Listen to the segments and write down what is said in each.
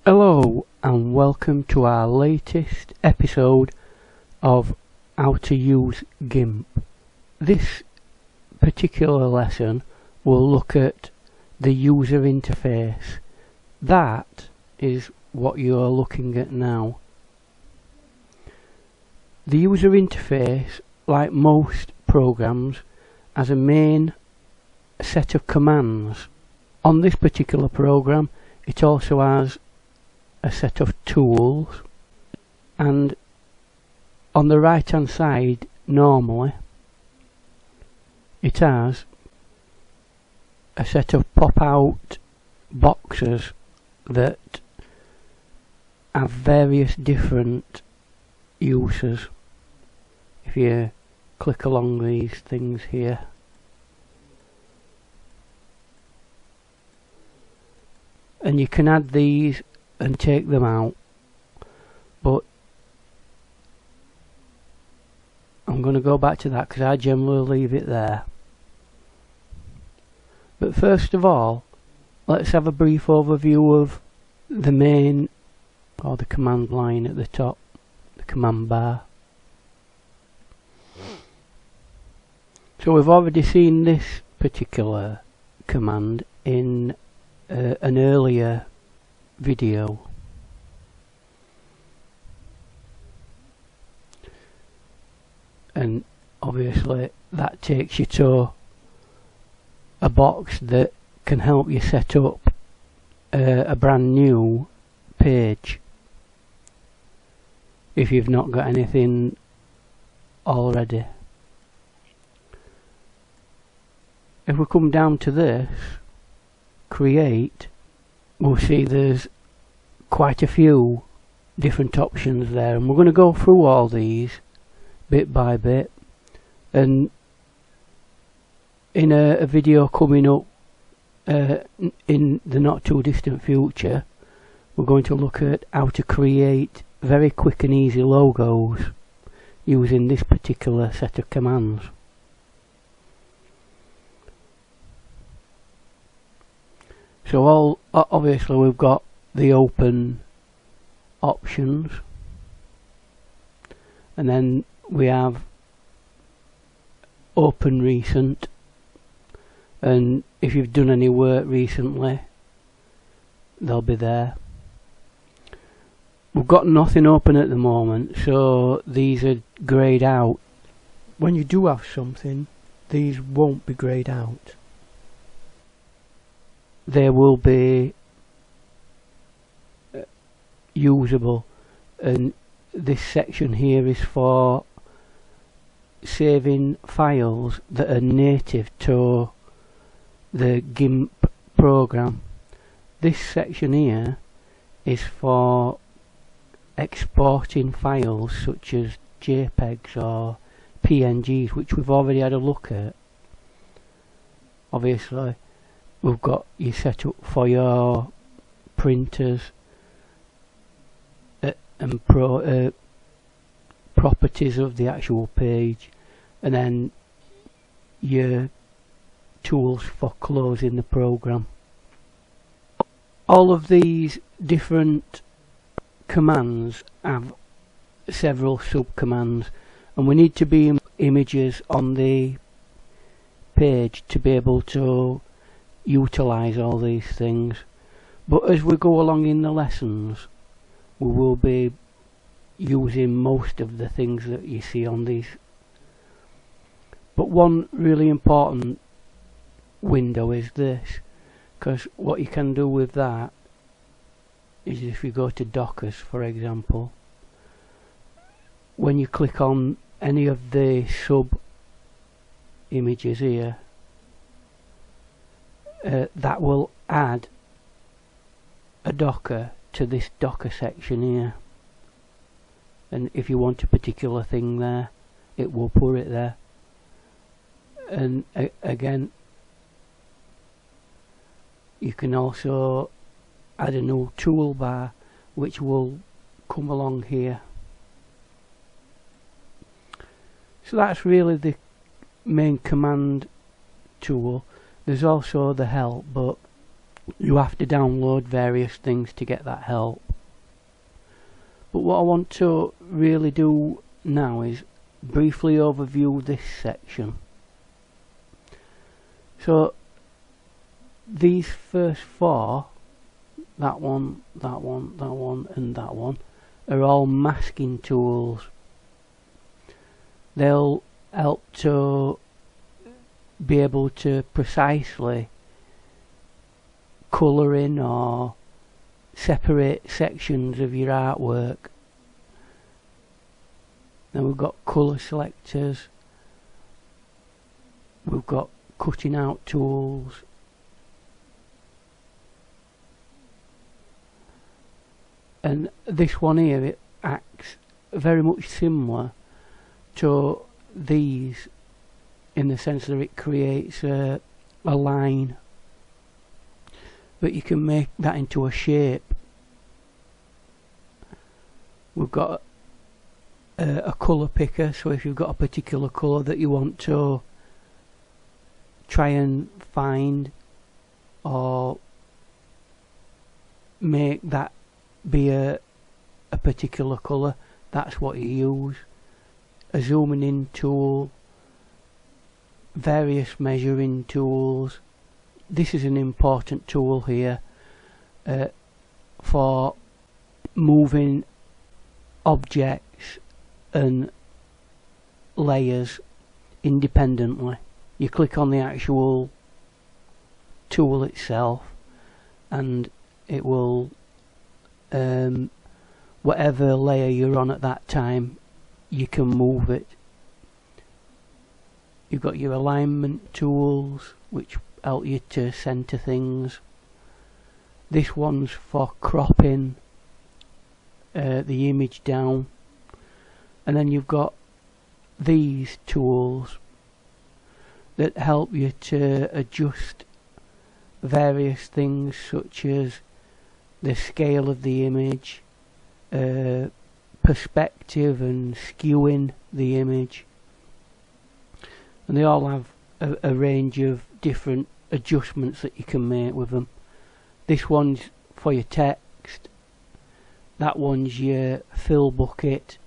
Hello and welcome to our latest episode of how to use GIMP. This particular lesson will look at the user interface. That is what you are looking at now. The user interface, like most programs, has a main set of commands. On this particular program, it also has a set of tools, and on the right hand side normally it has a set of pop out boxes that have various different uses. If you click along these things here, and you can add these and take them out, but I'm going to go back to that because I generally leave it there. But first of all, let's have a brief overview of the main, or the command line at the top, the command bar. So we've already seen this particular command in an earlier video, and obviously that takes you to a box that can help you set up a brand new page if you've not got anything already. If we come down to this, create, we'll see there's quite a few different options there, and we're going to go through all these bit by bit, and in a video coming up in the not too distant future, we're going to look at how to create very quick and easy logos using this particular set of commands. So obviously we've got the open options, and then we have open recent, and if you've done any work recently they'll be there. We've got nothing open at the moment, so these are greyed out. When you do have something, these won't be greyed out. They will be usable, and this section here is for saving files that are native to the GIMP program. This section here is for exporting files such as JPEGs or PNGs, which we've already had a look at. Obviously we've got you set up for your printers and properties of the actual page, and then your tools for closing the program. All of these different commands have several sub-commands, and we need to be images on the page to be able to utilize all these things. But as we go along in the lessons, we will be using most of the things that you see on these. But one really important window is this, because what you can do with that is, if you go to Dockers for example, when you click on any of the sub images here, that will add a Docker to this Docker section here, and if you want a particular thing there, it will put it there. And again, you can also add a new toolbar which will come along here. So that's really the main command tool. There's also the help, but You have to download various things to get that help. But what I want to really do now is briefly overview this section. So these first four, that one, that one, that one and that one, are all masking tools. They'll help to be able to precisely colour in or separate sections of your artwork. Then we've got colour selectors, we've got cutting out tools, and this one here, it acts very much similar to these in the sense that it creates a line, but you can make that into a shape. We've got a colour picker, so if you've got a particular colour that you want to try and find or make that be a particular colour, that's what you use. A zooming in tool, various measuring tools. This is an important tool here for moving objects and layers independently. You click on the actual tool itself and it will whatever layer you're on at that time, you can move it. You've got your alignment tools which help you to center things. This one's for cropping the image down, and then you've got these tools that help you to adjust various things such as the scale of the image, perspective and skewing the image, and they all have a range of different adjustments that you can make with them. This one's for your text, that one's your fill bucket.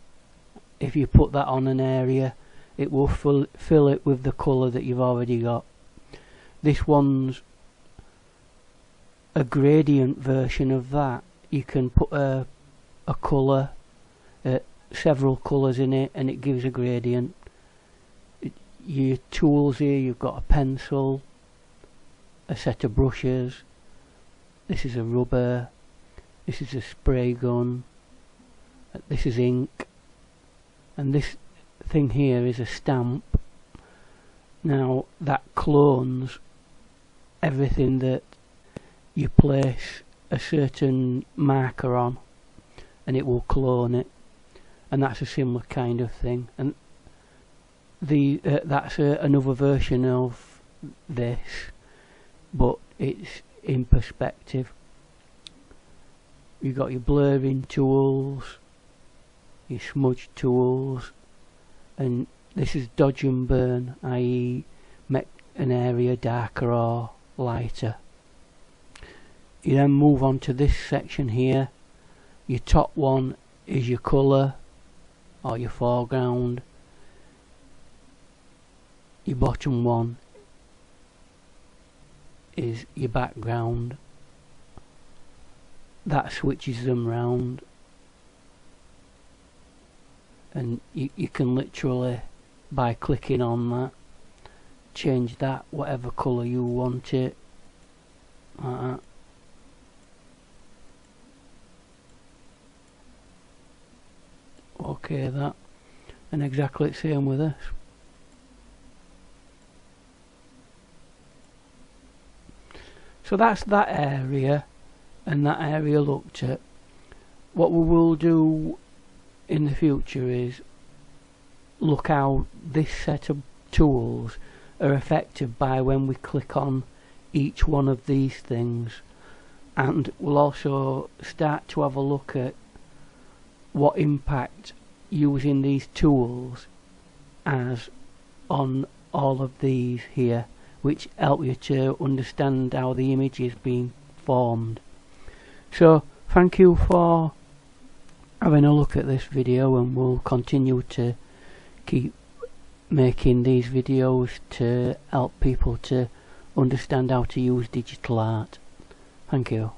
If you put that on an area, it will fill it with the colour that you've already got. This one's a gradient version of that. You can put a colour, several colours in it, and it gives a gradient. Your tools here, you've got a pencil, a set of brushes, this is a rubber, this is a spray gun, this is ink, and this thing here is a stamp. Now that clones everything that you place a certain marker on, and it will clone it, and that's a similar kind of thing. And that's another version of this, but it's in perspective. You've got your blurring tools, your smudge tools, and this is dodge and burn, i.e. make an area darker or lighter. You then move on to this section here. Your top one is your colour or your foreground. Your bottom one is your background. That switches them round, and you can literally, by clicking on that, change that whatever colour you want it, like that. Okay, that, and exactly the same with this. So that's that area, and that area looked at. What we will do in the future is look how this set of tools are affected by when we click on each one of these things, and we'll also start to have a look at what impact using these tools has on all of these here, which help you to understand how the image is being formed. So thank you for having a look at this video, and we'll continue to keep making these videos to help people to understand how to use digital art. Thank you.